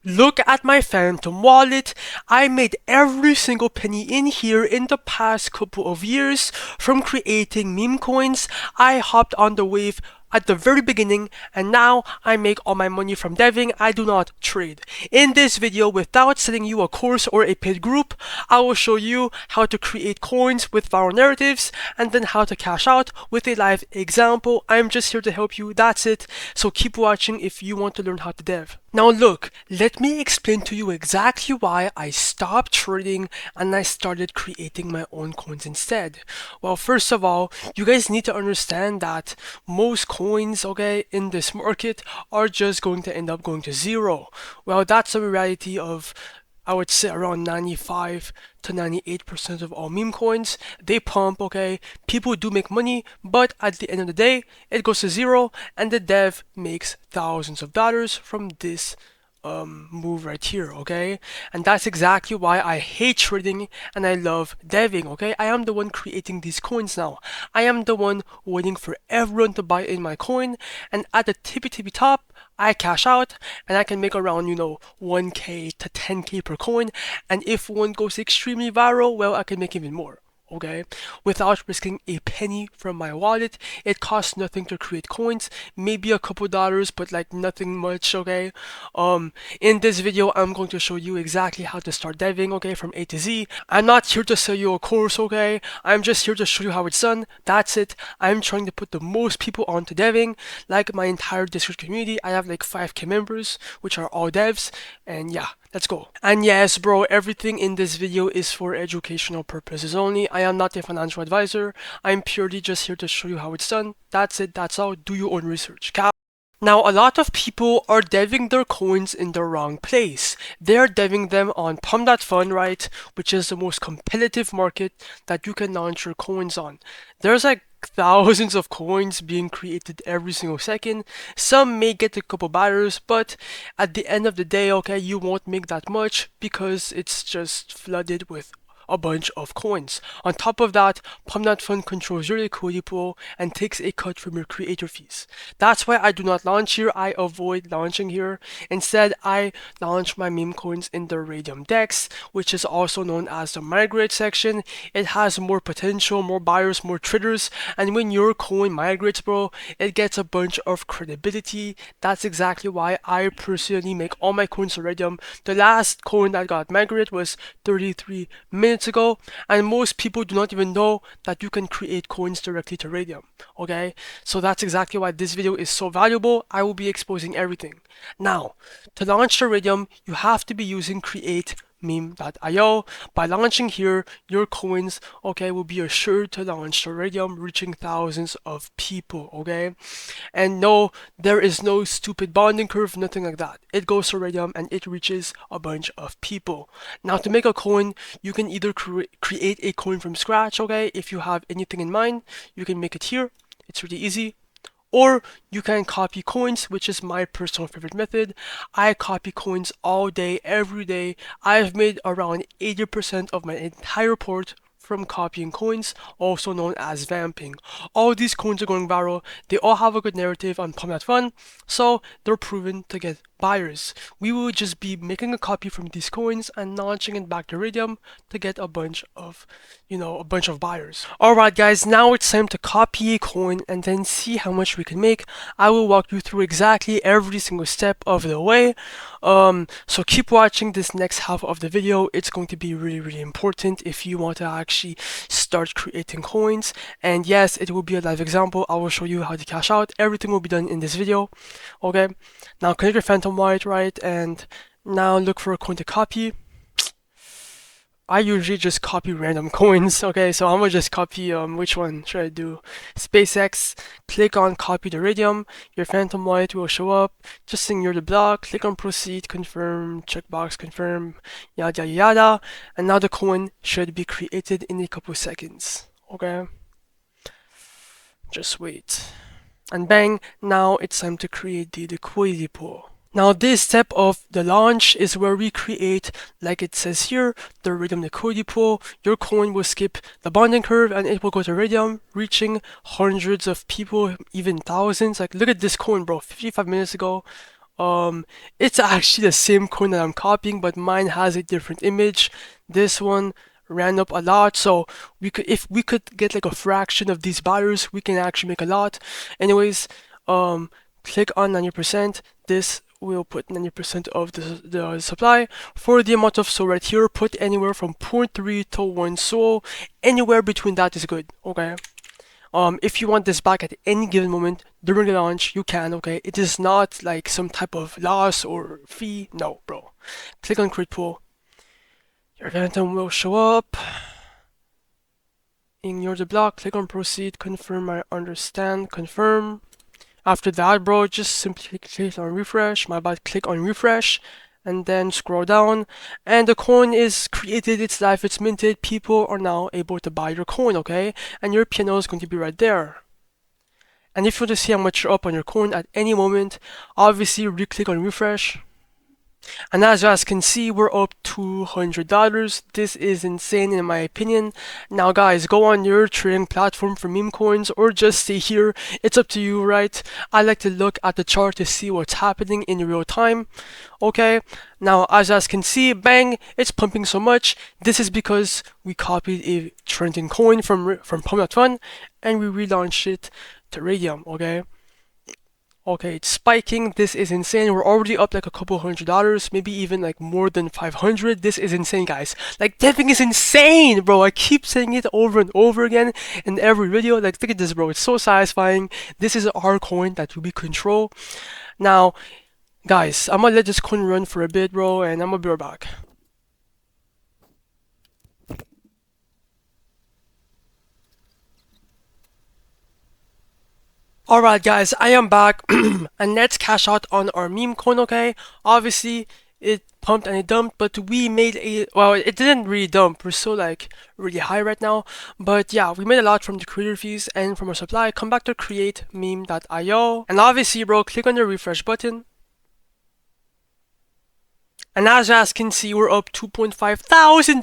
Look at my Phantom wallet. I made every single penny in here in the past couple of years from creating meme coins. I hopped on the wave at the very beginning, and now I make all my money from deving. I do not trade. In this video, without selling you a course or a paid group, I will show you how to create coins with viral narratives and then how to cash out with a live example. I'm just here to help you, that's it. So keep watching if you want to learn how to dev. Now look, let me explain to you exactly why I stopped trading and I started creating my own coins instead. Well, first of all, you guys need to understand that most coins, okay, in this market are just going to end up going to zero. Well, that's the reality of, I would say, around 95 to 98% of all meme coins. They pump, okay? People do make money, but at the end of the day, it goes to zero, and the dev makes thousands of dollars from this move right here, okay? And that's exactly why I hate trading and I love deving, okay? I am the one creating these coins now. I am the one waiting for everyone to buy in my coin, and at the tippy top, I cash out and I can make around, 1k to 10k per coin. And if one goes extremely viral, well, I can make even more. Okay, without risking a penny from my wallet. It costs nothing to create coins, maybe a couple dollars, but like nothing much. Okay, in this video I'm going to show you exactly how to start deving, okay, from A to Z. I'm not here to sell you a course, okay? I'm just here to show you how it's done. That's it. I'm trying to put the most people onto deving. Like my entire Discord community, I have like 5k members, which are all devs, and yeah, let's go. And yes, bro, everything in this video is for educational purposes only. I am not a financial advisor. I'm purely just here to show you how it's done. That's it, that's all. Do your own research. Now, a lot of people are deving their coins in the wrong place. They're deving them on Pump.Fun, right? Which is the most competitive market that you can launch your coins on. There's like thousands of coins being created every single second. Some may get a couple buyers, but at the end of the day, okay, you won't make that much because it's just flooded with a bunch of coins. On top of that, Pump.Fun controls your liquidity pool and takes a cut from your creator fees. That's why I do not launch here. I avoid launching here. Instead, I launch my meme coins in the Raydium DEX, which is also known as the migrate section. It has more potential, more buyers, more traders, and when your coin migrates, bro, it gets a bunch of credibility. That's exactly why I personally make all my coins Raydium. The last coin that got migrated was 33 minutes ago, and most people do not even know that you can create coins directly to Raydium. Okay, so that's exactly why this video is so valuable. I will be exposing everything. Now, to launch the Raydium, you have to be using create meme.io. By launching here, your coins, okay, will be assured to launch the Raydium, reaching thousands of people, okay? And no, there is no stupid bonding curve, nothing like that. It goes to Raydium and it reaches a bunch of people. Now, to make a coin, you can either create a coin from scratch, okay? If you have anything in mind, you can make it here. It's really easy. Or you can copy coins, which is my personal favorite method. I copy coins all day, every day. I've made around 80% of my entire port from copying coins, also known as vamping. All these coins are going viral. They all have a good narrative on Pump.Fun, so they're proven to get buyers. We will just be making a copy from these coins and launching it back to Raydium to get a bunch of buyers. Alright guys, now it's time to copy a coin and then see how much we can make. I will walk you through exactly every single step of the way. So keep watching this next half of the video. It's going to be really important if you want to actually start creating coins. And yes, it will be a live example. I will show you how to cash out. Everything will be done in this video. Okay, now connect your Phantom wallet, right? And now look for a coin to copy. I usually just copy random coins, okay, so I'm gonna just copy, which one should I do? SpaceX, click on copy the Raydium, your Phantom wallet will show up, just ignore the block, click on proceed, confirm, checkbox, confirm, yada yada, and now the coin should be created in a couple seconds, okay? Just wait. And bang, now it's time to create the liquidity pool. Now this step of the launch is where we create, like it says here, the Raydium liquidity pool. Your coin will skip the bonding curve and it will go to Raydium, reaching hundreds of people, even thousands. Like look at this coin, bro, 55 minutes ago. It's actually the same coin that I'm copying, but mine has a different image. This one ran up a lot, so if we could get like a fraction of these buyers, we can actually make a lot. Anyways, click on 90%. This will put 90% of the supply. For the amount of SOL right here, put anywhere from 0.3 to 1 SOL. Anywhere between that is good, okay? If you want this back at any given moment during the launch, you can, okay? It is not like some type of loss or fee. No, bro. Click on create pool. Your phantom will show up. Ignore the block. Click on proceed. Confirm I understand. Confirm. After that, bro, just simply click on refresh. My bad, click on refresh. And then scroll down. And the coin is created, it's live, it's minted. People are now able to buy your coin, okay? And your piano is going to be right there. And if you want to see how much you're up on your coin at any moment, obviously re-click on refresh. And as you guys can see, we're up $200. This is insane in my opinion. Now guys, go on your trading platform for meme coins or just stay here. It's up to you, right? I like to look at the chart to see what's happening in real time. Okay, now as you guys can see, bang, it's pumping so much. This is because we copied a trending coin from Pump.Fun and we relaunched it to Raydium, okay? Okay, it's spiking. This is insane. We're already up like a couple $100, maybe even like more than 500. This is insane, guys. Like, that thing is insane, bro. I keep saying it over and over again in every video. Like, look at this, bro. It's so satisfying. This is our coin that we control. Now, guys, I'm gonna let this coin run for a bit, bro, and I'm gonna be right back. Alright guys, I am back and let's cash out on our meme coin, okay? Obviously, it pumped and it dumped, but we made well, it didn't really dump. We're still like really high right now. But yeah, we made a lot from the creator fees and from our supply. Come back to create meme.io. And obviously, bro, click on the refresh button. And as you guys can see, we're up $2.5 thousand.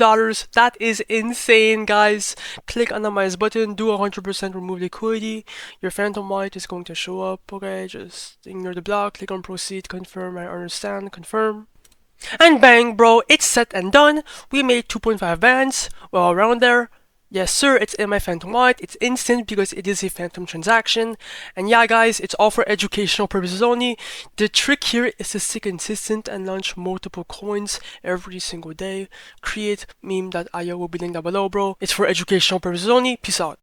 That is insane, guys. Click on the minus button, do 100% remove liquidity. Your phantom wallet is going to show up, okay? Just ignore the block, click on proceed, confirm, I understand, confirm. And bang, bro, it's set and done. We made 2.5 bands, well, around there. Yes, sir, it's in my Phantom wallet. It's instant because it is a Phantom transaction. And yeah, guys, it's all for educational purposes only. The trick here is to stay consistent and launch multiple coins every single day. Create meme.io will be linked down below, bro. It's for educational purposes only. Peace out.